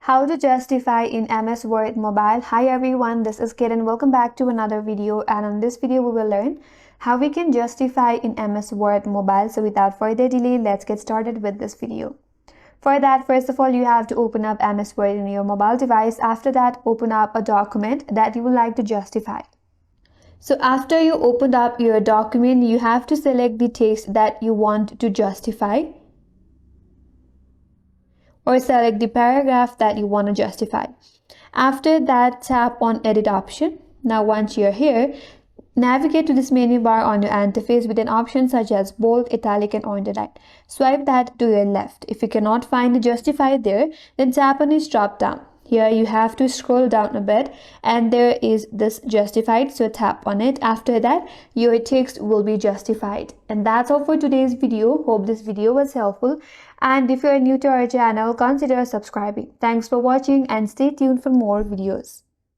How to justify in MS Word Mobile. Hi everyone, this is Kit and welcome back to another video, and on this video we will learn how we can justify in MS Word Mobile. So without further delay, let's get started with this video. For that, first of all, you have to open up MS Word in your mobile device. After that, open up a document that you would like to justify. So after you opened up your document, you have to select the text that you want to justify, or select the paragraph that you want to justify. After that, tap on edit option. Now once you're here, navigate to this menu bar on your interface with an option such as bold, italic and underline. Swipe that to your left. If you cannot find the justify there, then tap on this drop down. Here you have to scroll down a bit and there is this justified, so tap on it. After that, your text will be justified. And that's all for today's video. Hope this video was helpful, and if you are new to our channel, consider subscribing. Thanks for watching and stay tuned for more videos.